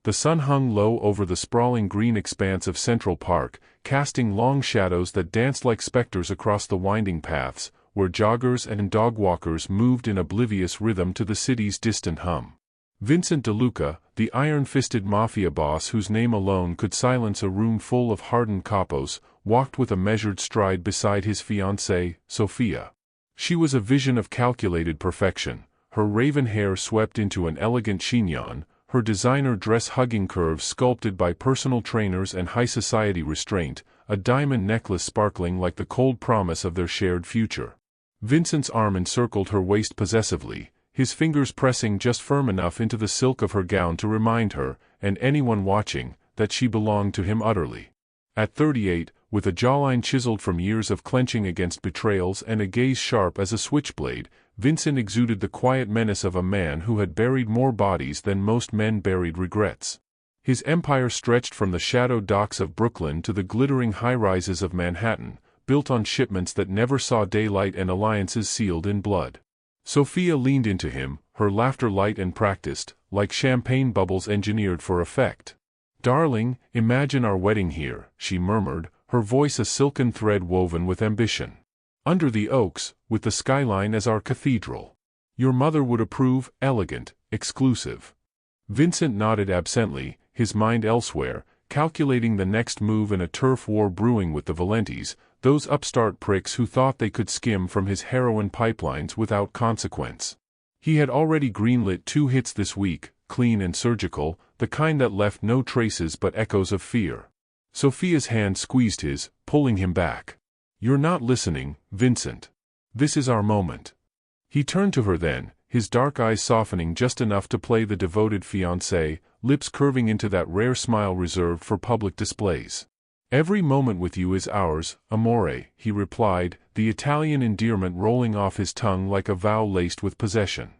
The sun hung low over the sprawling green expanse of Central Park, casting long shadows that danced like specters across the winding paths, where joggers and dog-walkers moved in oblivious rhythm to the city's distant hum. Vincent DeLuca, the iron-fisted mafia boss whose name alone could silence a room full of hardened capos, walked with a measured stride beside his fiancée, Sophia. She was a vision of calculated perfection, her raven hair swept into an elegant chignon, her designer dress-hugging curves sculpted by personal trainers and high-society restraint, a diamond necklace sparkling like the cold promise of their shared future. Vincent's arm encircled her waist possessively, his fingers pressing just firm enough into the silk of her gown to remind her, and anyone watching, that she belonged to him utterly. At 38, with a jawline chiseled from years of clenching against betrayals and a gaze sharp as a switchblade, Vincent exuded the quiet menace of a man who had buried more bodies than most men buried regrets. His empire stretched from the shadowed docks of Brooklyn to the glittering high-rises of Manhattan, built on shipments that never saw daylight and alliances sealed in blood. Sophia leaned into him, her laughter light and practiced, like champagne bubbles engineered for effect. "Darling, imagine our wedding here," she murmured, her voice a silken thread woven with ambition. "Under the oaks, with the skyline as our cathedral. Your mother would approve, elegant, exclusive." Vincent nodded absently, his mind elsewhere, calculating the next move in a turf war brewing with the Valentis, those upstart pricks who thought they could skim from his heroin pipelines without consequence. He had already greenlit 2 hits this week, clean and surgical, the kind that left no traces but echoes of fear. Sophia's hand squeezed his, pulling him back. "You're not listening, Vincent. This is our moment." He turned to her then, his dark eyes softening just enough to play the devoted fiancé, lips curving into that rare smile reserved for public displays. "Every moment with you is ours, amore," he replied, the Italian endearment rolling off his tongue like a vow laced with possession.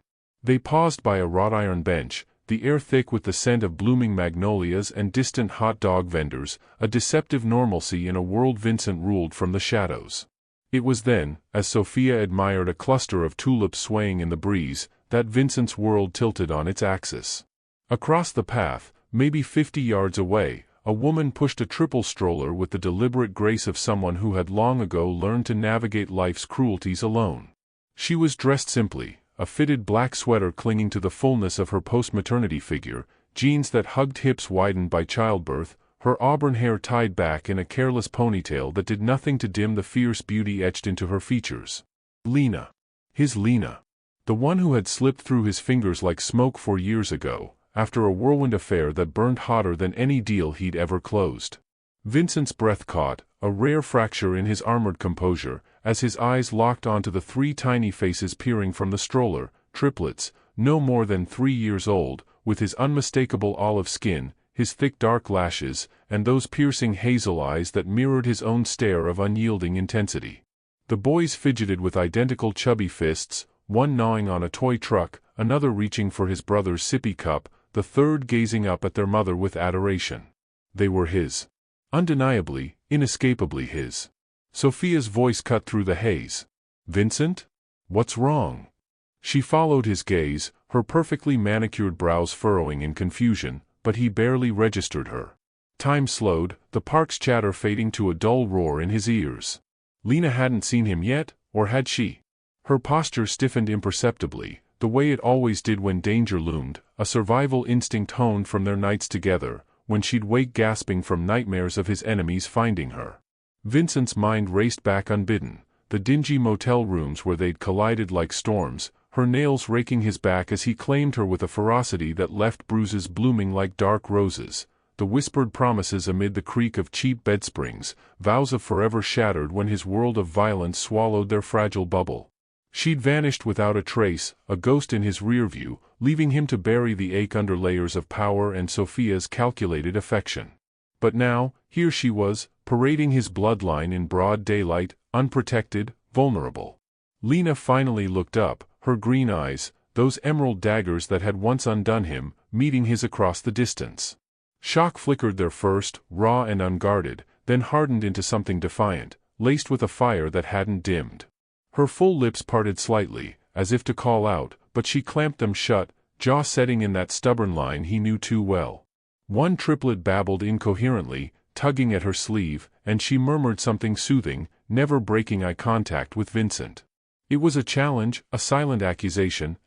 They paused by a wrought iron bench, the air thick with the scent of blooming magnolias and distant hot dog vendors, a deceptive normalcy in a world Vincent ruled from the shadows. It was then, as Sophia admired a cluster of tulips swaying in the breeze, that Vincent's world tilted on its axis. Across the path, maybe 50 yards away, a woman pushed a triple stroller with the deliberate grace of someone who had long ago learned to navigate life's cruelties alone. She was dressed simply, a fitted black sweater clinging to the fullness of her post-maternity figure, jeans that hugged hips widened by childbirth, her auburn hair tied back in a careless ponytail that did nothing to dim the fierce beauty etched into her features. Lena. His Lena. The one who had slipped through his fingers like smoke 4 years ago, after a whirlwind affair that burned hotter than any deal he'd ever closed. Vincent's breath caught, a rare fracture in his armored composure, as his eyes locked onto the 3 tiny faces peering from the stroller, triplets, no more than 3 years old, with his unmistakable olive skin, his thick dark lashes, and those piercing hazel eyes that mirrored his own stare of unyielding intensity. The boys fidgeted with identical chubby fists, one gnawing on a toy truck, another reaching for his brother's sippy cup, the third gazing up at their mother with adoration. They were his. Undeniably, inescapably his. Sophia's voice cut through the haze. "Vincent? What's wrong?" She followed his gaze, her perfectly manicured brows furrowing in confusion, but he barely registered her. Time slowed, the park's chatter fading to a dull roar in his ears. Lena hadn't seen him yet, or had she? Her posture stiffened imperceptibly, the way it always did when danger loomed, a survival instinct honed from their nights together, when she'd wake gasping from nightmares of his enemies finding her. Vincent's mind raced back unbidden, the dingy motel rooms where they'd collided like storms, her nails raking his back as he claimed her with a ferocity that left bruises blooming like dark roses, the whispered promises amid the creak of cheap bedsprings, vows of forever shattered when his world of violence swallowed their fragile bubble. She'd vanished without a trace, a ghost in his rear view, leaving him to bury the ache under layers of power and Sophia's calculated affection. But now, here she was, parading his bloodline in broad daylight, unprotected, vulnerable. Lena finally looked up, her green eyes, those emerald daggers that had once undone him, meeting his across the distance. Shock flickered there first, raw and unguarded, then hardened into something defiant, laced with a fire that hadn't dimmed. Her full lips parted slightly, as if to call out, but she clamped them shut, jaw setting in that stubborn line he knew too well. One triplet babbled incoherently, tugging at her sleeve, and she murmured something soothing, never breaking eye contact with Vincent. It was a challenge, a silent accusation.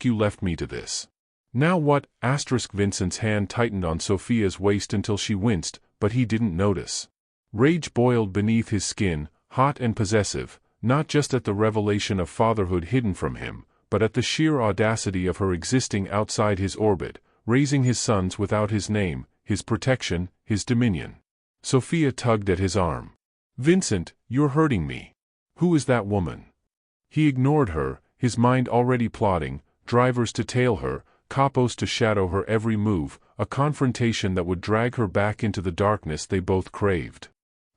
You left me to this. Now what? Vincent's hand tightened on Sophia's waist until she winced, but he didn't notice. Rage boiled beneath his skin, hot and possessive, not just at the revelation of fatherhood hidden from him, but at the sheer audacity of her existing outside his orbit, raising his sons without his name, his protection, his dominion. Sophia tugged at his arm. Vincent, you're hurting me. Who is that woman? He ignored her, his mind already plotting, drivers to tail her, capos to shadow her every move, a confrontation that would drag her back into the darkness they both craved.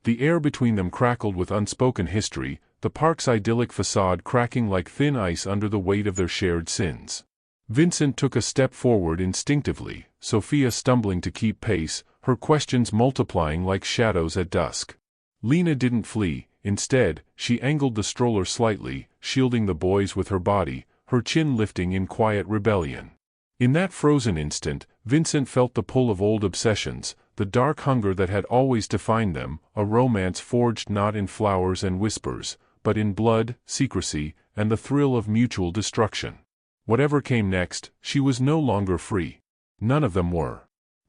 The air between them crackled with unspoken history, the park's idyllic facade cracking like thin ice under the weight of their shared sins. Vincent took a step forward instinctively, Sophia stumbling to keep pace, her questions multiplying like shadows at dusk. Lena didn't flee, instead, she angled the stroller slightly, shielding the boys with her body, her chin lifting in quiet rebellion. In that frozen instant, Vincent felt the pull of old obsessions, the dark hunger that had always defined them, a romance forged not in flowers and whispers, but in blood, secrecy, and the thrill of mutual destruction. Whatever came next, she was no longer free. None of them were.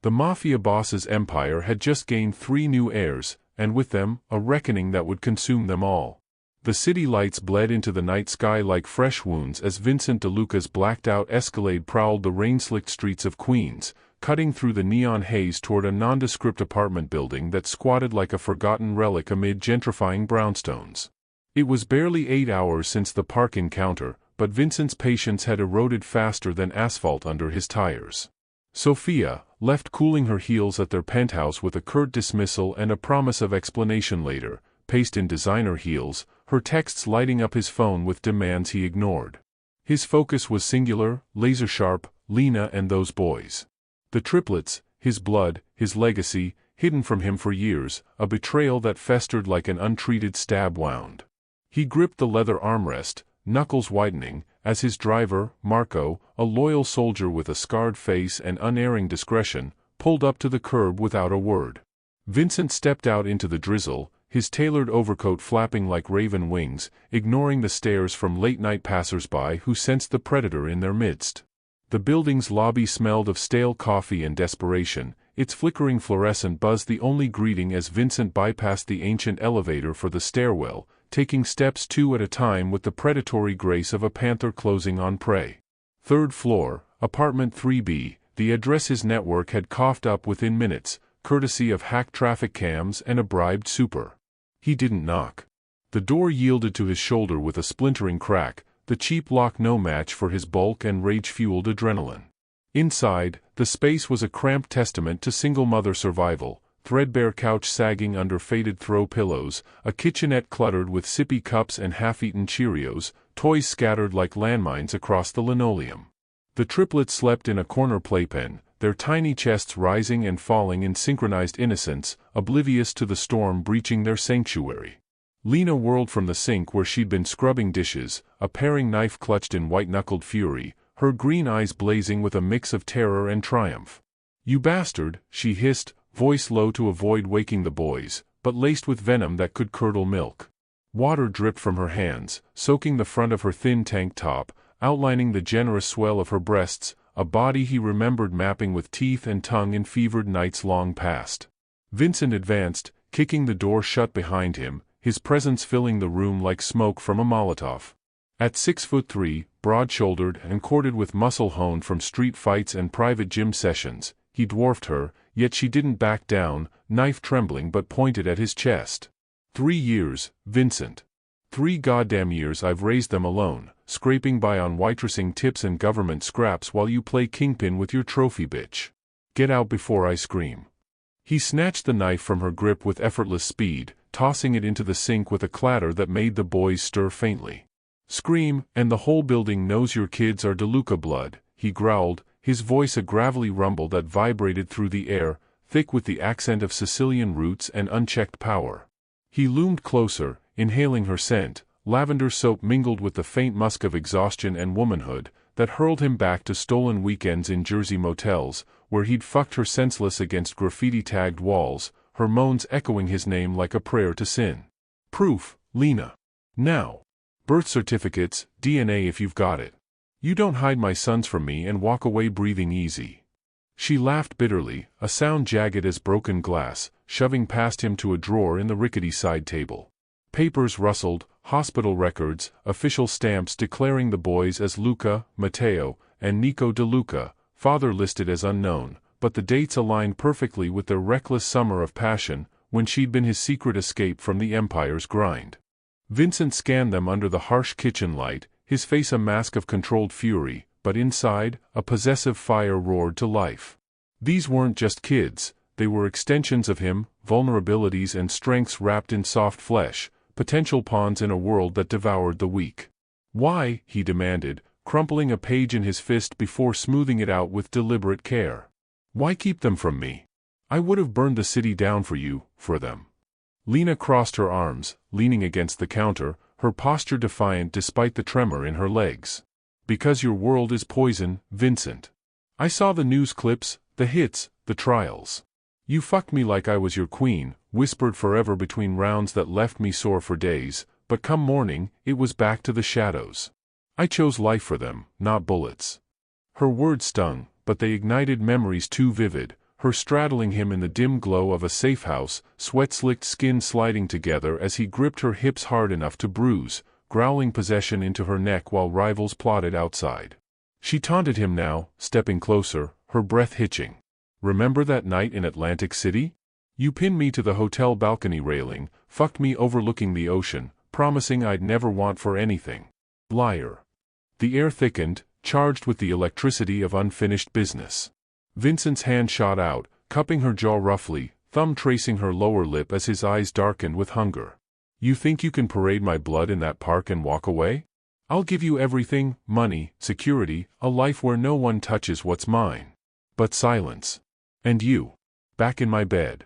The Mafia boss's empire had just gained 3 new heirs, and with them, a reckoning that would consume them all. The city lights bled into the night sky like fresh wounds as Vincent DeLuca's blacked-out Escalade prowled the rain-slicked streets of Queens, cutting through the neon haze toward a nondescript apartment building that squatted like a forgotten relic amid gentrifying brownstones. It was barely 8 hours since the park encounter, but Vincent's patience had eroded faster than asphalt under his tires. Sophia, left cooling her heels at their penthouse with a curt dismissal and a promise of explanation later, paced in designer heels, her texts lighting up his phone with demands he ignored. His focus was singular, laser-sharp, Lena and those boys. The triplets, his blood, his legacy, hidden from him for years, a betrayal that festered like an untreated stab wound. He gripped the leather armrest, knuckles whitening, as his driver, Marco, a loyal soldier with a scarred face and unerring discretion, pulled up to the curb without a word. Vincent stepped out into the drizzle, his tailored overcoat flapping like raven wings, ignoring the stares from late-night passers-by who sensed the predator in their midst. The building's lobby smelled of stale coffee and desperation, its flickering fluorescent buzz the only greeting as Vincent bypassed the ancient elevator for the stairwell, taking steps 2 at a time with the predatory grace of a panther closing on prey. 3rd floor, apartment 3B, the address his network had coughed up within minutes, courtesy of hacked traffic cams and a bribed super. He didn't knock. The door yielded to his shoulder with a splintering crack, the cheap lock no match for his bulk and rage-fueled adrenaline. Inside, the space was a cramped testament to single-mother survival, threadbare couch sagging under faded throw pillows, a kitchenette cluttered with sippy cups and half-eaten Cheerios, toys scattered like landmines across the linoleum. The triplets slept in a corner playpen, their tiny chests rising and falling in synchronized innocence, oblivious to the storm breaching their sanctuary. Lena whirled from the sink where she'd been scrubbing dishes, a paring knife clutched in white-knuckled fury, her green eyes blazing with a mix of terror and triumph. "You bastard," she hissed, voice low to avoid waking the boys, but laced with venom that could curdle milk. Water dripped from her hands, soaking the front of her thin tank top, outlining the generous swell of her breasts, a body he remembered mapping with teeth and tongue in fevered nights long past. Vincent advanced, kicking the door shut behind him, his presence filling the room like smoke from a Molotov. At 6'3", broad-shouldered and corded with muscle honed from street fights and private gym sessions, he dwarfed her, yet she didn't back down, knife trembling but pointed at his chest. 3 years, Vincent. 3 goddamn years I've raised them alone, scraping by on waitressing tips and government scraps while you play kingpin with your trophy bitch. Get out before I scream. He snatched the knife from her grip with effortless speed, tossing it into the sink with a clatter that made the boys stir faintly. Scream, and the whole building knows your kids are DeLuca blood, he growled, his voice a gravelly rumble that vibrated through the air, thick with the accent of Sicilian roots and unchecked power. He loomed closer, inhaling her scent, lavender soap mingled with the faint musk of exhaustion and womanhood, that hurled him back to stolen weekends in Jersey motels, where he'd fucked her senseless against graffiti-tagged walls, her moans echoing his name like a prayer to sin. Proof, Lena. Now. Birth certificates, DNA if you've got it. You don't hide my sons from me and walk away breathing easy. She laughed bitterly, a sound jagged as broken glass, shoving past him to a drawer in the rickety side table. Papers rustled, hospital records, official stamps declaring the boys as Luca, Matteo, and Nico De Luca, father listed as unknown, but the dates aligned perfectly with their reckless summer of passion, when she'd been his secret escape from the Empire's grind. Vincent scanned them under the harsh kitchen light, his face a mask of controlled fury, but inside, a possessive fire roared to life. These weren't just kids, they were extensions of him, vulnerabilities and strengths wrapped in soft flesh, potential pawns in a world that devoured the weak. Why, he demanded, crumpling a page in his fist before smoothing it out with deliberate care. Why keep them from me? I would have burned the city down for you, for them. Lena crossed her arms, leaning against the counter, her posture defiant despite the tremor in her legs. Because your world is poison, Vincent. I saw the news clips, the hits, the trials. You fucked me like I was your queen, whispered forever between rounds that left me sore for days, but come morning, it was back to the shadows. I chose life for them, not bullets. Her words stung, but they ignited memories too vivid, her straddling him in the dim glow of a safe house, sweat-slicked skin sliding together as he gripped her hips hard enough to bruise, growling possession into her neck while rivals plotted outside. She taunted him now, stepping closer, her breath hitching. Remember that night in Atlantic City? You pinned me to the hotel balcony railing, fucked me overlooking the ocean, promising I'd never want for anything. Liar. The air thickened, charged with the electricity of unfinished business. Vincent's hand shot out, cupping her jaw roughly, thumb tracing her lower lip as his eyes darkened with hunger. You think you can parade my blood in that park and walk away? I'll give you everything, money, security, a life where no one touches what's mine. But silence. And you. Back in my bed.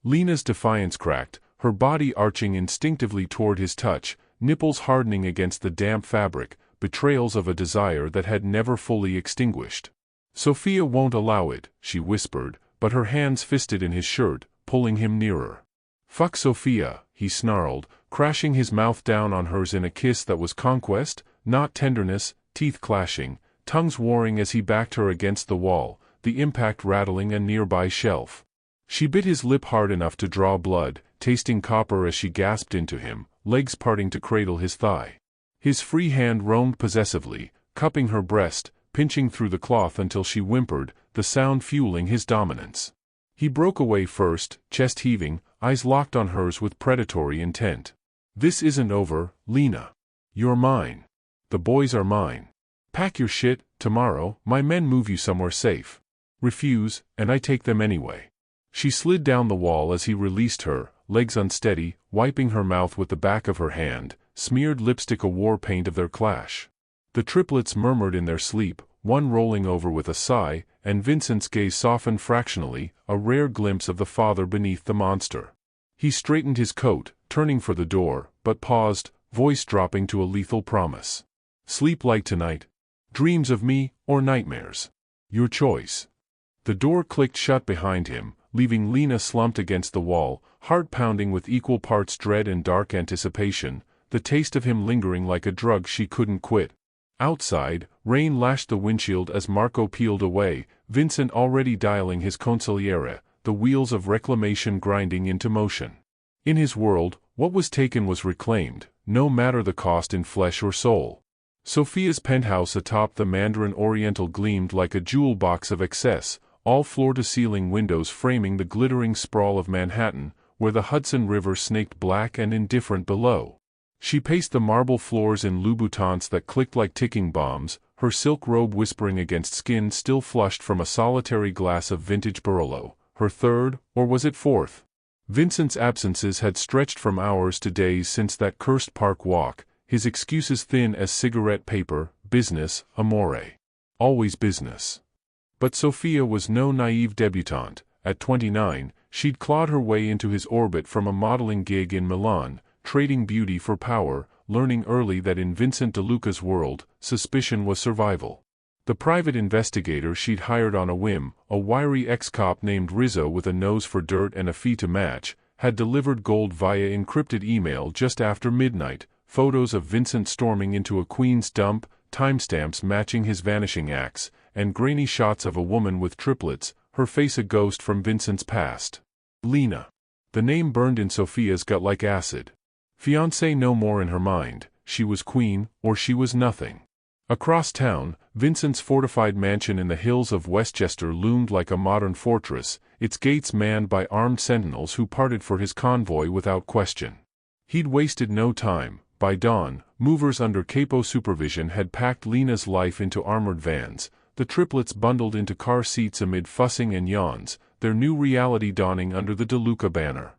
Lena's defiance cracked, her body arching instinctively toward his touch, nipples hardening against the damp fabric, betrayals of a desire that had never fully extinguished. Sophia won't allow it, she whispered, but her hands fisted in his shirt, pulling him nearer. Fuck Sophia, he snarled, crashing his mouth down on hers in a kiss that was conquest, not tenderness, teeth clashing, tongues warring as he backed her against the wall, the impact rattling a nearby shelf. She bit his lip hard enough to draw blood, tasting copper as she gasped into him, legs parting to cradle his thigh. His free hand roamed possessively, cupping her breast, pinching through the cloth until she whimpered, the sound fueling his dominance. He broke away first, chest heaving, eyes locked on hers with predatory intent. This isn't over, Lena. You're mine. The boys are mine. Pack your shit, tomorrow, my men move you somewhere safe. Refuse, and I take them anyway. She slid down the wall as he released her, legs unsteady, wiping her mouth with the back of her hand, smeared lipstick a war paint of their clash. The triplets murmured in their sleep, one rolling over with a sigh, and Vincent's gaze softened fractionally, a rare glimpse of the father beneath the monster. He straightened his coat, turning for the door, but paused, voice dropping to a lethal promise. Sleep light tonight. Dreams of me, or nightmares. Your choice. The door clicked shut behind him, leaving Lena slumped against the wall, heart pounding with equal parts dread and dark anticipation, the taste of him lingering like a drug she couldn't quit. Outside, rain lashed the windshield as Marco peeled away, Vincent already dialing his consigliere, the wheels of reclamation grinding into motion. In his world, what was taken was reclaimed, no matter the cost in flesh or soul. Sophia's penthouse atop the Mandarin Oriental gleamed like a jewel box of excess, all floor-to-ceiling windows framing the glittering sprawl of Manhattan, where the Hudson River snaked black and indifferent below. She paced the marble floors in Louboutins that clicked like ticking bombs, her silk robe whispering against skin still flushed from a solitary glass of vintage Barolo, her third, or was it fourth? Vincent's absences had stretched from hours to days since that cursed park walk, his excuses thin as cigarette paper, business, amore. Always business. But Sophia was no naive debutante. At 29, she'd clawed her way into his orbit from a modeling gig in Milan, trading beauty for power, learning early that in Vincent De Luca's world, suspicion was survival. The private investigator she'd hired on a whim, a wiry ex-cop named Rizzo with a nose for dirt and a fee to match, had delivered gold via encrypted email just after midnight, photos of Vincent storming into a Queen's dump, timestamps matching his vanishing acts, and grainy shots of a woman with triplets, her face a ghost from Vincent's past. Lena. The name burned in Sophia's gut like acid. Fiancée no more in her mind, she was queen, or she was nothing. Across town, Vincent's fortified mansion in the hills of Westchester loomed like a modern fortress, its gates manned by armed sentinels who parted for his convoy without question. He'd wasted no time. By dawn, movers under capo supervision had packed Lena's life into armored vans, the triplets bundled into car seats amid fussing and yawns, their new reality dawning under the DeLuca banner.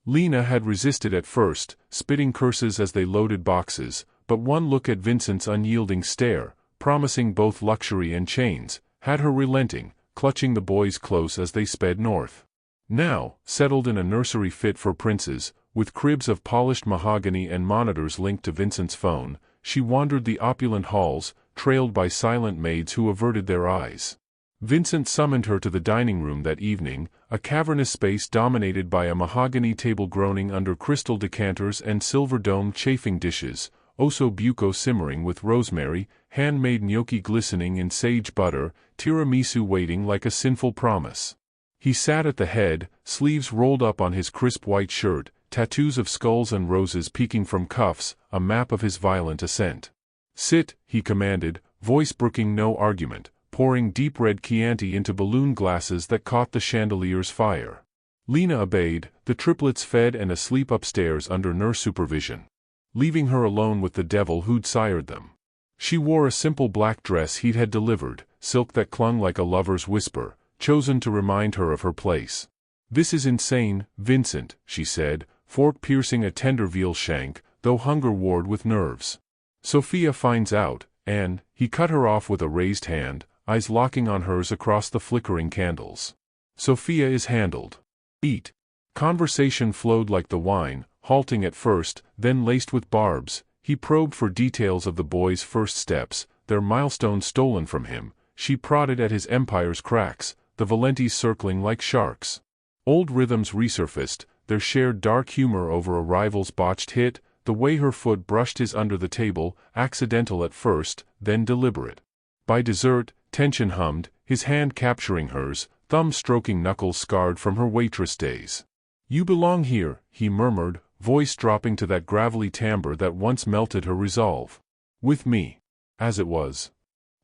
Lena had resisted at first, spitting curses as they loaded boxes, but one look at Vincent's unyielding stare, promising both luxury and chains, had her relenting, clutching the boys close as they sped north. Now, settled in a nursery fit for princes, with cribs of polished mahogany and monitors linked to Vincent's phone, she wandered the opulent halls, trailed by silent maids who averted their eyes. Vincent summoned her to the dining room that evening, a cavernous space dominated by a mahogany table groaning under crystal decanters and silver-domed chafing dishes, osso buco simmering with rosemary, handmade gnocchi glistening in sage butter, tiramisu waiting like a sinful promise. He sat at the head, sleeves rolled up on his crisp white shirt, tattoos of skulls and roses peeking from cuffs, a map of his violent ascent. "Sit," he commanded, voice brooking no argument, pouring deep red Chianti into balloon glasses that caught the chandelier's fire. Lena obeyed, the triplets fed and asleep upstairs under nurse supervision, leaving her alone with the devil who'd sired them. She wore a simple black dress he'd had delivered, silk that clung like a lover's whisper, chosen to remind her of her place. "This is insane, Vincent," she said, fork piercing a tender veal shank, though hunger warred with nerves. "Sophia finds out," and he cut her off with a raised hand, eyes locking on hers across the flickering candles. "Sophia is handled. Eat." Conversation flowed like the wine, halting at first, then laced with barbs. He probed for details of the boys' first steps, their milestones stolen from him. She prodded at his empire's cracks, the Valentis circling like sharks. Old rhythms resurfaced, their shared dark humor over a rival's botched hit, the way her foot brushed his under the table, accidental at first, then deliberate. By dessert, tension hummed, his hand capturing hers, thumb stroking knuckles scarred from her waitress days. "You belong here," he murmured, voice dropping to that gravelly timbre that once melted her resolve. "With me." As it was.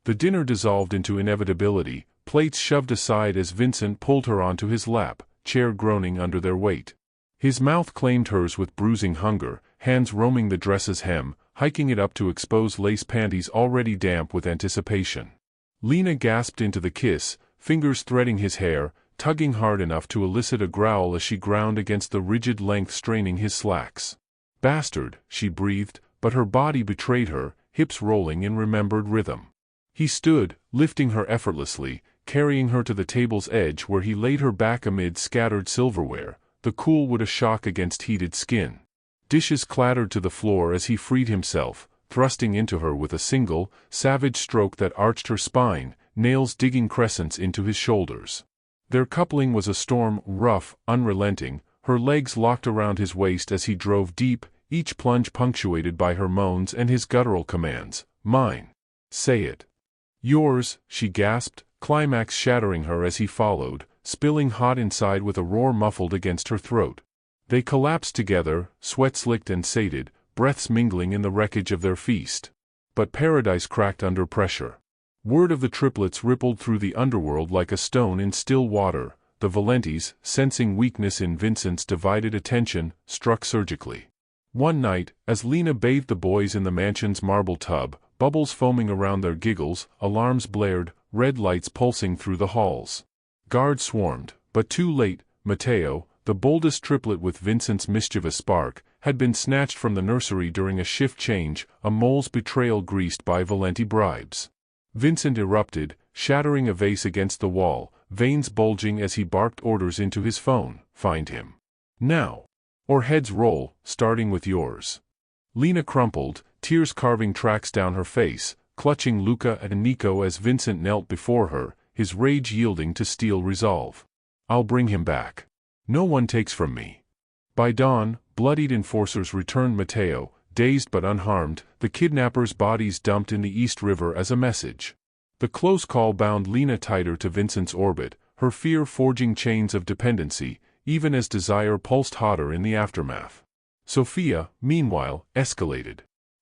The dinner dissolved into inevitability, plates shoved aside as Vincent pulled her onto his lap, chair groaning under their weight. His mouth claimed hers with bruising hunger, hands roaming the dress's hem, hiking it up to expose lace panties already damp with anticipation. Lena gasped into the kiss, fingers threading his hair, tugging hard enough to elicit a growl as she ground against the rigid length straining his slacks. "Bastard," she breathed, but her body betrayed her, hips rolling in remembered rhythm. He stood, lifting her effortlessly, carrying her to the table's edge where he laid her back amid scattered silverware, the cool wood a shock against heated skin. Dishes clattered to the floor as he freed himself, thrusting into her with a single, savage stroke that arched her spine, nails digging crescents into his shoulders. Their coupling was a storm, rough, unrelenting, her legs locked around his waist as he drove deep, each plunge punctuated by her moans and his guttural commands. "Mine. Say it." "Yours," she gasped, climax shattering her as he followed, spilling hot inside with a roar muffled against her throat. They collapsed together, sweat slicked and sated, breaths mingling in the wreckage of their feast. But paradise cracked under pressure. Word of the triplets rippled through the underworld like a stone in still water. The Valentis, sensing weakness in Vincent's divided attention, struck surgically. One night, as Lena bathed the boys in the mansion's marble tub, bubbles foaming around their giggles, alarms blared, red lights pulsing through the halls. Guards swarmed, but too late. Matteo, the boldest triplet with Vincent's mischievous spark, had been snatched from the nursery during a shift change, a mole's betrayal greased by Valenti bribes. Vincent erupted, shattering a vase against the wall, veins bulging as he barked orders into his phone. "Find him. Now. Or heads roll, starting with yours." Lena crumpled, tears carving tracks down her face, clutching Luca and Nico as Vincent knelt before her, his rage yielding to steel resolve. "I'll bring him back. No one takes from me." By dawn, bloodied enforcers returned Matteo, dazed but unharmed, the kidnappers' bodies dumped in the East River as a message. The close call bound Lena tighter to Vincent's orbit, her fear forging chains of dependency, even as desire pulsed hotter in the aftermath. Sophia, meanwhile, escalated.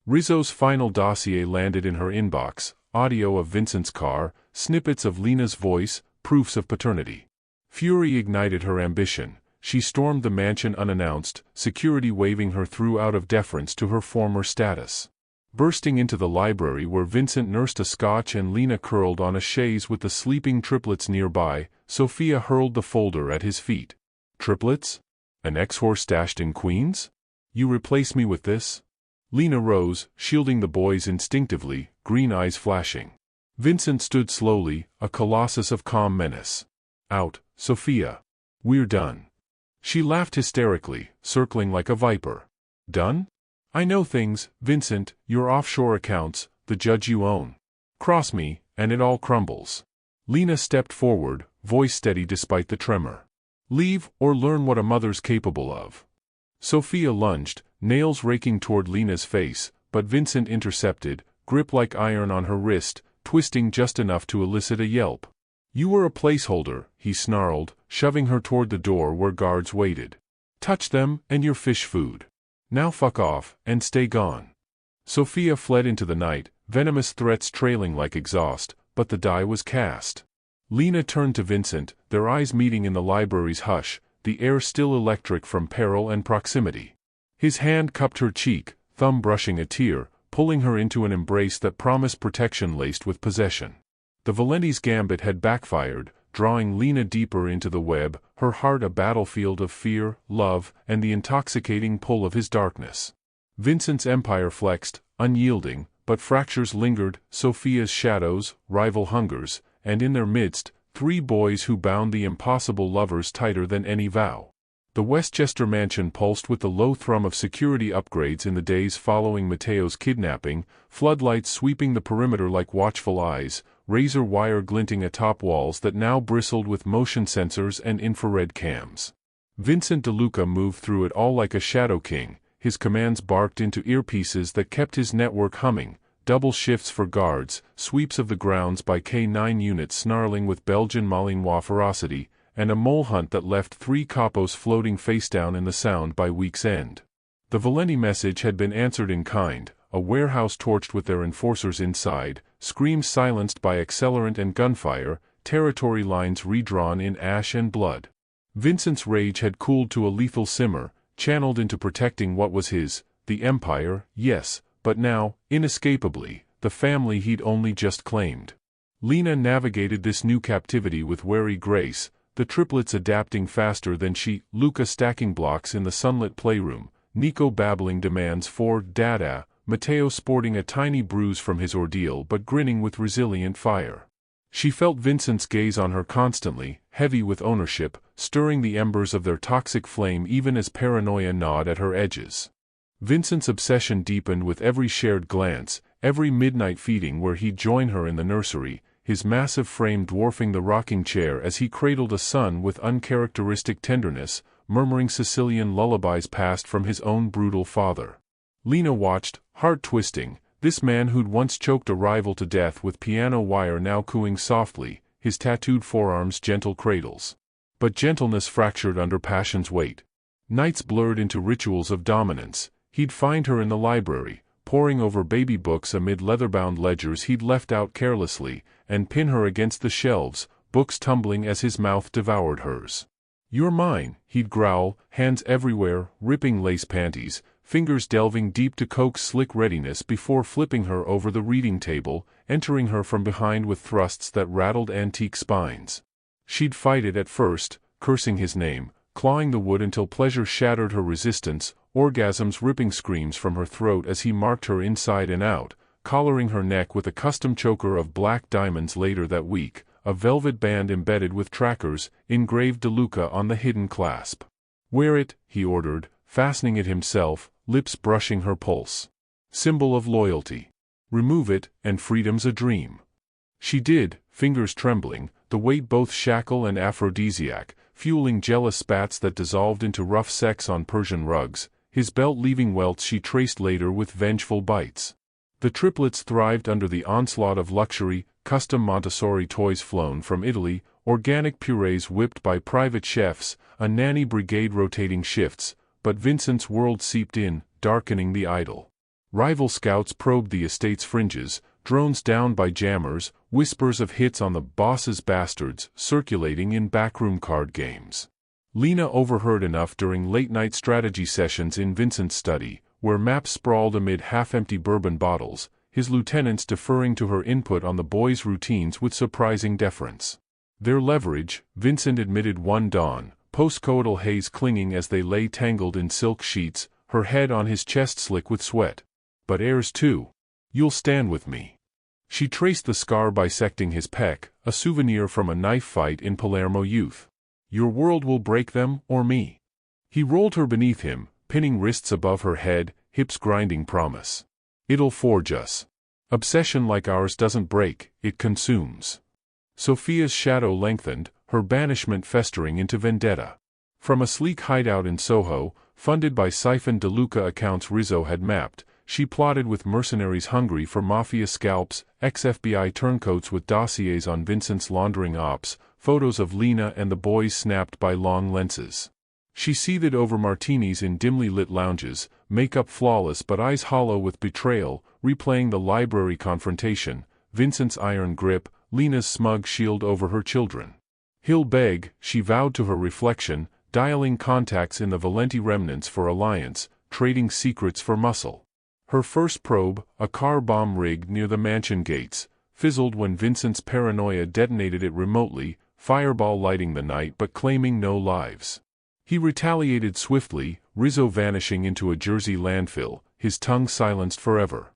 Rizzo's final dossier landed in her inbox, audio of Vincent's car, snippets of Lena's voice, proofs of paternity. Fury ignited her ambition. She stormed the mansion unannounced, security waving her through out of deference to her former status. Bursting into the library where Vincent nursed a scotch and Lena curled on a chaise with the sleeping triplets nearby, Sophia hurled the folder at his feet. "Triplets? An ex-horse stashed in Queens? You replace me with this?" Lena rose, shielding the boys instinctively, green eyes flashing. Vincent stood slowly, a colossus of calm menace. "Out, Sophia. We're done." She laughed hysterically, circling like a viper. "Done? I know things, Vincent, your offshore accounts, the judge you own. Cross me, and it all crumbles." Lena stepped forward, voice steady despite the tremor. "Leave, or learn what a mother's capable of." Sophia lunged, nails raking toward Lena's face, but Vincent intercepted, grip like iron on her wrist, twisting just enough to elicit a yelp. "You were a placeholder," he snarled, shoving her toward the door where guards waited. "Touch them, and you're fish food. Now fuck off, and stay gone." Sophia fled into the night, venomous threats trailing like exhaust, but the die was cast. Lena turned to Vincent, their eyes meeting in the library's hush, the air still electric from peril and proximity. His hand cupped her cheek, thumb brushing a tear, pulling her into an embrace that promised protection laced with possession. The Valenti's gambit had backfired, drawing Lena deeper into the web, her heart a battlefield of fear, love, and the intoxicating pull of his darkness. Vincent's empire flexed, unyielding, but fractures lingered, Sophia's shadows, rival hungers, and in their midst, three boys who bound the impossible lovers tighter than any vow. The Westchester mansion pulsed with the low thrum of security upgrades in the days following Matteo's kidnapping, floodlights sweeping the perimeter like watchful eyes, razor wire glinting atop walls that now bristled with motion sensors and infrared cams. Vincent DeLuca moved through it all like a shadow king, his commands barked into earpieces that kept his network humming, double shifts for guards, sweeps of the grounds by K9 units snarling with Belgian Malinois ferocity, and a mole hunt that left 3 capos floating facedown in the sound by week's end. The Valenti message had been answered in kind, a warehouse torched with their enforcers inside, screams silenced by accelerant and gunfire, territory lines redrawn in ash and blood. Vincent's rage had cooled to a lethal simmer, channeled into protecting what was his, the Empire, yes, but now, inescapably, the family he'd only just claimed. Lena navigated this new captivity with wary grace, the triplets adapting faster than she, Luca stacking blocks in the sunlit playroom, Nico babbling demands for dada, Matteo sporting a tiny bruise from his ordeal but grinning with resilient fire. She felt Vincent's gaze on her constantly, heavy with ownership, stirring the embers of their toxic flame even as paranoia gnawed at her edges. Vincent's obsession deepened with every shared glance, every midnight feeding where he'd join her in the nursery, his massive frame dwarfing the rocking chair as he cradled a son with uncharacteristic tenderness, murmuring Sicilian lullabies passed from his own brutal father. Lena watched, heart-twisting, this man who'd once choked a rival to death with piano wire now cooing softly, his tattooed forearms gentle cradles. But gentleness fractured under passion's weight. Nights blurred into rituals of dominance. He'd find her in the library, poring over baby books amid leather-bound ledgers he'd left out carelessly, and pin her against the shelves, books tumbling as his mouth devoured hers. "You're mine," he'd growl, hands everywhere, ripping lace panties, fingers delving deep to coax slick readiness before flipping her over the reading table, entering her from behind with thrusts that rattled antique spines. She'd fight it at first, cursing his name, clawing the wood until pleasure shattered her resistance, orgasms ripping screams from her throat as he marked her inside and out, collaring her neck with a custom choker of black diamonds later that week, a velvet band embedded with trackers, engraved DeLuca on the hidden clasp. "Wear it," he ordered, fastening it himself, lips brushing her pulse. Symbol of loyalty. Remove it, and freedom's a dream. She did, fingers trembling, the weight both shackle and aphrodisiac, fueling jealous spats that dissolved into rough sex on Persian rugs, his belt leaving welts she traced later with vengeful bites. The triplets thrived under the onslaught of luxury, custom Montessori toys flown from Italy, organic purees whipped by private chefs, a nanny brigade rotating shifts, but Vincent's world seeped in, darkening the idyll. Rival scouts probed the estate's fringes, drones downed by jammers, whispers of hits on the boss's bastards circulating in backroom card games. Lena overheard enough during late-night strategy sessions in Vincent's study, where maps sprawled amid half-empty bourbon bottles, his lieutenants deferring to her input on the boys' routines with surprising deference. Their leverage, Vincent admitted one dawn, post-coital haze clinging as they lay tangled in silk sheets, her head on his chest slick with sweat. But heirs too. You'll stand with me. She traced the scar bisecting his pec, a souvenir from a knife fight in Palermo youth. Your world will break them, or me. He rolled her beneath him, pinning wrists above her head, hips grinding promise. It'll forge us. Obsession like ours doesn't break, it consumes. Sophia's shadow lengthened, her banishment festering into vendetta. From a sleek hideout in Soho, funded by siphoned DeLuca accounts Rizzo had mapped, she plotted with mercenaries hungry for Mafia scalps, ex-FBI turncoats with dossiers on Vincent's laundering ops, photos of Lena and the boys snapped by long lenses. She seethed over martinis in dimly lit lounges, makeup flawless but eyes hollow with betrayal, replaying the library confrontation, Vincent's iron grip, Lena's smug shield over her children. He'll beg, she vowed to her reflection, dialing contacts in the Valenti remnants for alliance, trading secrets for muscle. Her first probe, a car bomb rigged near the mansion gates, fizzled when Vincent's paranoia detonated it remotely, fireball lighting the night but claiming no lives. He retaliated swiftly, Rizzo vanishing into a Jersey landfill, his tongue silenced forever.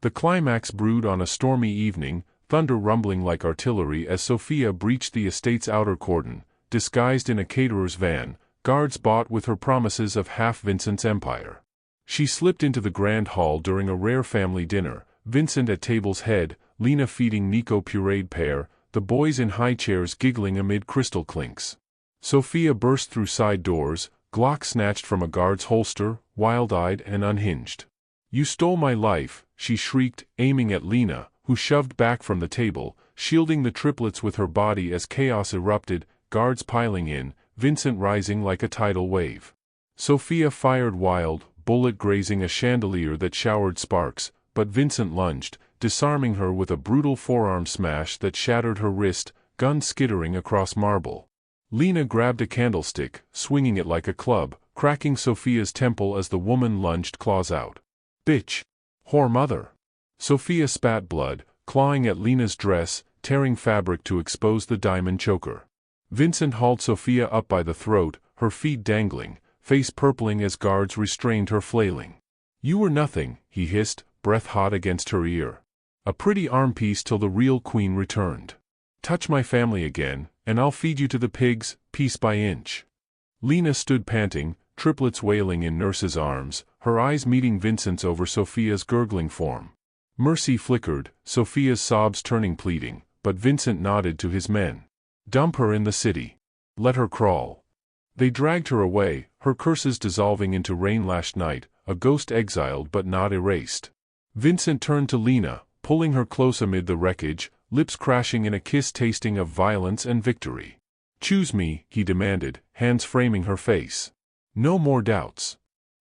The climax brewed on a stormy evening, thunder rumbling like artillery as Sophia breached the estate's outer cordon, disguised in a caterer's van, guards bought with her promises of half Vincent's empire. She slipped into the grand hall during a rare family dinner, Vincent at table's head, Lena feeding Nico pureed pear, the boys in high chairs giggling amid crystal clinks. Sophia burst through side doors, Glock snatched from a guard's holster, wild-eyed and unhinged. You stole my life, she shrieked, aiming at Lena, who shoved back from the table, shielding the triplets with her body as chaos erupted, guards piling in, Vincent rising like a tidal wave. Sophia fired wild, bullet grazing a chandelier that showered sparks, but Vincent lunged, disarming her with a brutal forearm smash that shattered her wrist, gun skittering across marble. Lena grabbed a candlestick, swinging it like a club, cracking Sophia's temple as the woman lunged claws out. Bitch! Whore mother! Sophia spat blood, clawing at Lena's dress, tearing fabric to expose the diamond choker. Vincent hauled Sophia up by the throat, her feet dangling, face purpling as guards restrained her flailing. You were nothing, he hissed, breath hot against her ear. A pretty armpiece till the real queen returned. Touch my family again, and I'll feed you to the pigs, piece by inch. Lena stood panting, triplets wailing in nurse's arms, her eyes meeting Vincent's over Sophia's gurgling form. Mercy flickered, Sophia's sobs turning pleading, but Vincent nodded to his men. Dump her in the city. Let her crawl. They dragged her away, her curses dissolving into rain-lashed night, a ghost exiled but not erased. Vincent turned to Lena, pulling her close amid the wreckage, lips crashing in a kiss tasting of violence and victory. Choose me, he demanded, hands framing her face. No more doubts.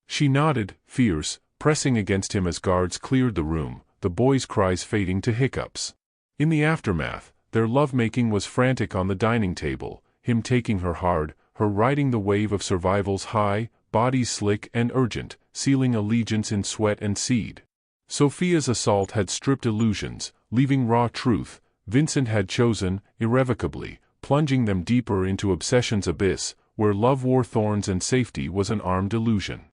She nodded, fierce, pressing against him as guards cleared the room, the boys' cries fading to hiccups. In the aftermath, their lovemaking was frantic on the dining table, him taking her hard, her riding the wave of survival's high, bodies slick and urgent, sealing allegiance in sweat and seed. Sophia's assault had stripped illusions, leaving raw truth. Vincent had chosen, irrevocably, plunging them deeper into obsession's abyss, where love wore thorns and safety was an armed illusion.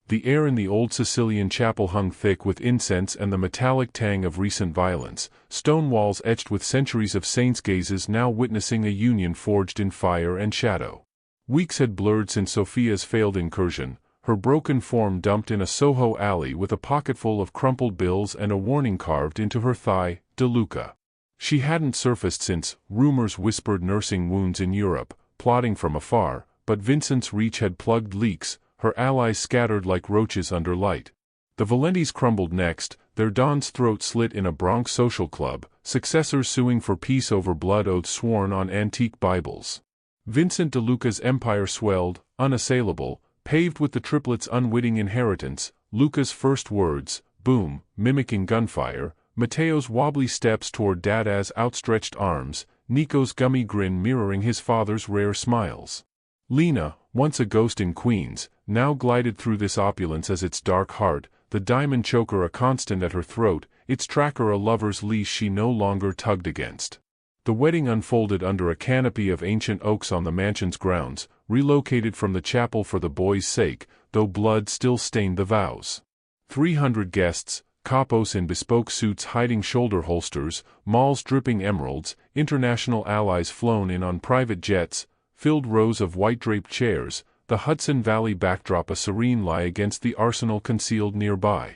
The air in the old Sicilian chapel hung thick with incense and the metallic tang of recent violence, stone walls etched with centuries of saints' gazes now witnessing a union forged in fire and shadow. Weeks had blurred since Sophia's failed incursion, her broken form dumped in a Soho alley with a pocketful of crumpled bills and a warning carved into her thigh, De Luca. She hadn't surfaced since, rumors whispered, nursing wounds in Europe, plotting from afar, but Vincent's reach had plugged leaks, her allies scattered like roaches under light. The Valentis crumbled next, their dons' throats slit in a Bronx social club, successors suing for peace over blood oaths sworn on antique Bibles. Vincent De Luca's empire swelled, unassailable, paved with the triplets' unwitting inheritance, Luca's first words, boom, mimicking gunfire, Matteo's wobbly steps toward Dada's outstretched arms, Nico's gummy grin mirroring his father's rare smiles. Lena, once a ghost in Queens, now glided through this opulence as its dark heart, the diamond choker a constant at her throat, its tracker a lover's leash she no longer tugged against. The wedding unfolded under a canopy of ancient oaks on the mansion's grounds, relocated from the chapel for the boys' sake, though blood still stained the vows. 300 guests, capos in bespoke suits hiding shoulder holsters, malls dripping emeralds, international allies flown in on private jets, filled rows of white-draped chairs, the Hudson Valley backdrop a serene lie against the arsenal concealed nearby.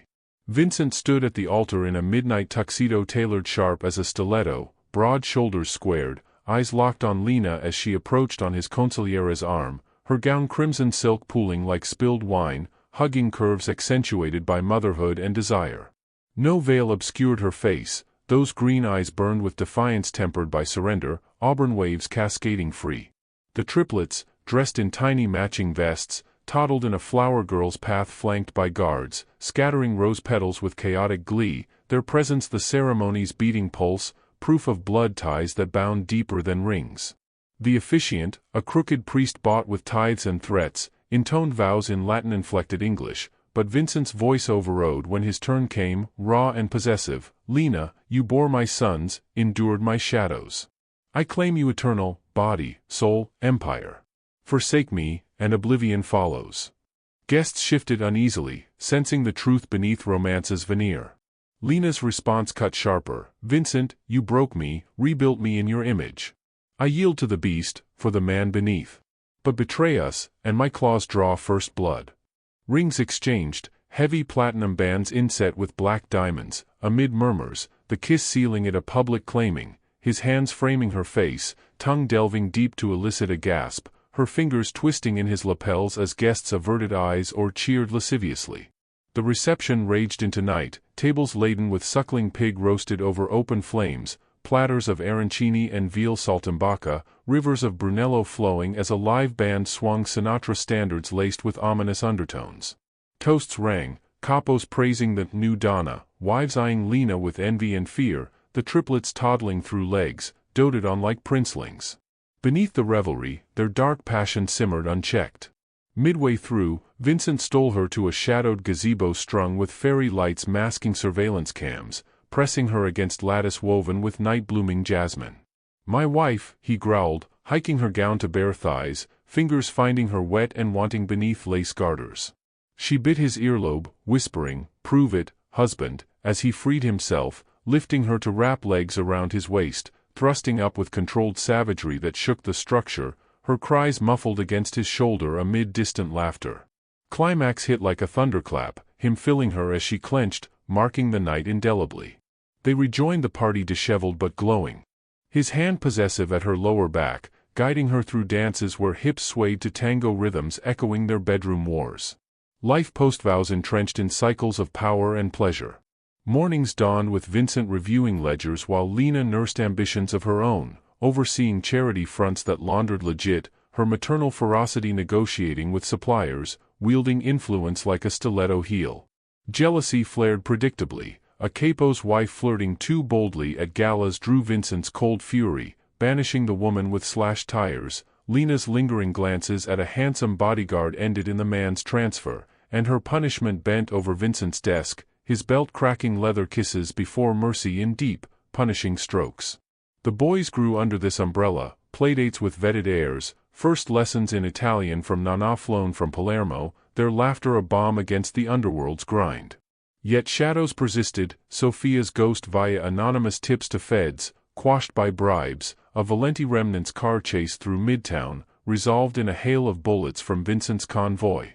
Vincent stood at the altar in a midnight tuxedo tailored sharp as a stiletto, broad shoulders squared, eyes locked on Lena as she approached on his consigliere's arm, her gown crimson silk pooling like spilled wine, hugging curves accentuated by motherhood and desire. No veil obscured her face, those green eyes burned with defiance tempered by surrender, auburn waves cascading free. The triplets, dressed in tiny matching vests, toddled in a flower girl's path flanked by guards, scattering rose petals with chaotic glee, their presence the ceremony's beating pulse, proof of blood ties that bound deeper than rings. The officiant, a crooked priest bought with tithes and threats, intoned vows in Latin-inflected English, but Vincent's voice overrode when his turn came, raw and possessive. Lena, you bore my sons, endured my shadows. I claim you eternal, body, soul, empire. Forsake me, and oblivion follows. Guests shifted uneasily, sensing the truth beneath romance's veneer. Lena's response cut sharper. Vincent, you broke me, rebuilt me in your image. I yield to the beast, for the man beneath. But betray us, and my claws draw first blood. Rings exchanged, heavy platinum bands inset with black diamonds, amid murmurs, the kiss sealing it a public claiming, his hands framing her face, tongue delving deep to elicit a gasp, her fingers twisting in his lapels as guests averted eyes or cheered lasciviously. The reception raged into night, tables laden with suckling pig roasted over open flames, platters of arancini and veal saltimbocca, rivers of Brunello flowing as a live band swung Sinatra standards laced with ominous undertones. Toasts rang, capos praising the new Donna, wives eyeing Lena with envy and fear, the triplets toddling through legs, doted on like princelings. Beneath the revelry, their dark passion simmered unchecked. Midway through, Vincent stole her to a shadowed gazebo strung with fairy lights masking surveillance cams, pressing her against lattice woven with night-blooming jasmine. My wife, he growled, hiking her gown to bare thighs, fingers finding her wet and wanting beneath lace garters. She bit his earlobe, whispering, "Prove it, husband," as he freed himself, lifting her to wrap legs around his waist, thrusting up with controlled savagery that shook the structure, her cries muffled against his shoulder amid distant laughter. Climax hit like a thunderclap, him filling her as she clenched, marking the night indelibly. They rejoined the party disheveled but glowing. His hand possessive at her lower back, guiding her through dances where hips swayed to tango rhythms echoing their bedroom wars. Life post-vows entrenched in cycles of power and pleasure. Mornings dawned with Vincent reviewing ledgers while Lena nursed ambitions of her own, overseeing charity fronts that laundered legit, her maternal ferocity negotiating with suppliers, wielding influence like a stiletto heel. Jealousy flared predictably, a capo's wife flirting too boldly at galas drew Vincent's cold fury, banishing the woman with slashed tires. Lena's lingering glances at a handsome bodyguard ended in the man's transfer, and her punishment bent over Vincent's desk, his belt-cracking leather kisses before mercy in deep, punishing strokes. The boys grew under this umbrella, playdates with vetted airs, first lessons in Italian from Nana flown from Palermo, their laughter a balm against the underworld's grind. Yet shadows persisted, Sophia's ghost via anonymous tips to feds, quashed by bribes, a Valenti remnant's car chase through Midtown, resolved in a hail of bullets from Vincent's convoy.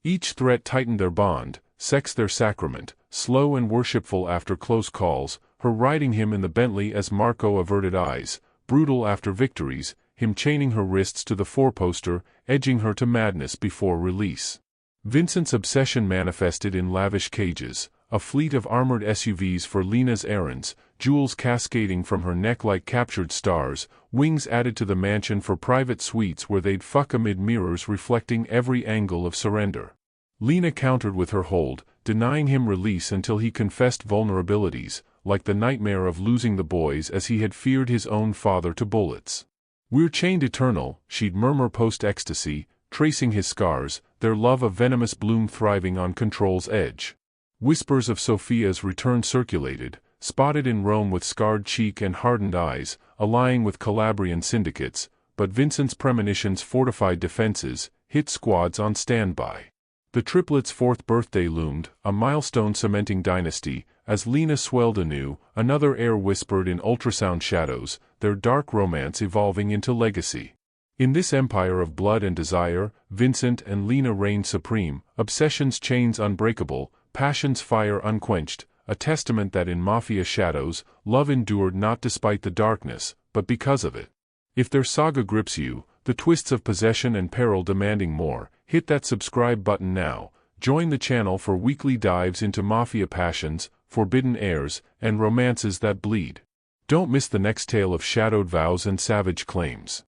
Each threat tightened their bond, sex their sacrament, slow and worshipful after close calls, her riding him in the Bentley as Marco averted eyes, brutal after victories, him chaining her wrists to the four-poster, edging her to madness before release. Vincent's obsession manifested in lavish cages, a fleet of armored SUVs for Lena's errands, jewels cascading from her neck like captured stars, wings added to the mansion for private suites where they'd fuck amid mirrors reflecting every angle of surrender. Lena countered with her hold, denying him release until he confessed vulnerabilities, like the nightmare of losing the boys as he had feared his own father to bullets. "We're chained eternal," she'd murmur post-ecstasy, tracing his scars, their love a venomous bloom thriving on control's edge. Whispers of Sophia's return circulated, spotted in Rome with scarred cheek and hardened eyes, allying with Calabrian syndicates, but Vincent's premonitions fortified defenses, hit squads on standby. The triplets' fourth birthday loomed, a milestone cementing dynasty, as Lena swelled anew, another heir whispered in ultrasound shadows, their dark romance evolving into legacy. In this empire of blood and desire, Vincent and Lena reigned supreme, obsession's chains unbreakable, passion's fire unquenched, a testament that in Mafia shadows, love endured not despite the darkness, but because of it. If their saga grips you, the twists of possession and peril demanding more, hit that subscribe button now. Join the channel for weekly dives into Mafia passions, forbidden heirs, and romances that bleed. Don't miss the next tale of shadowed vows and savage claims.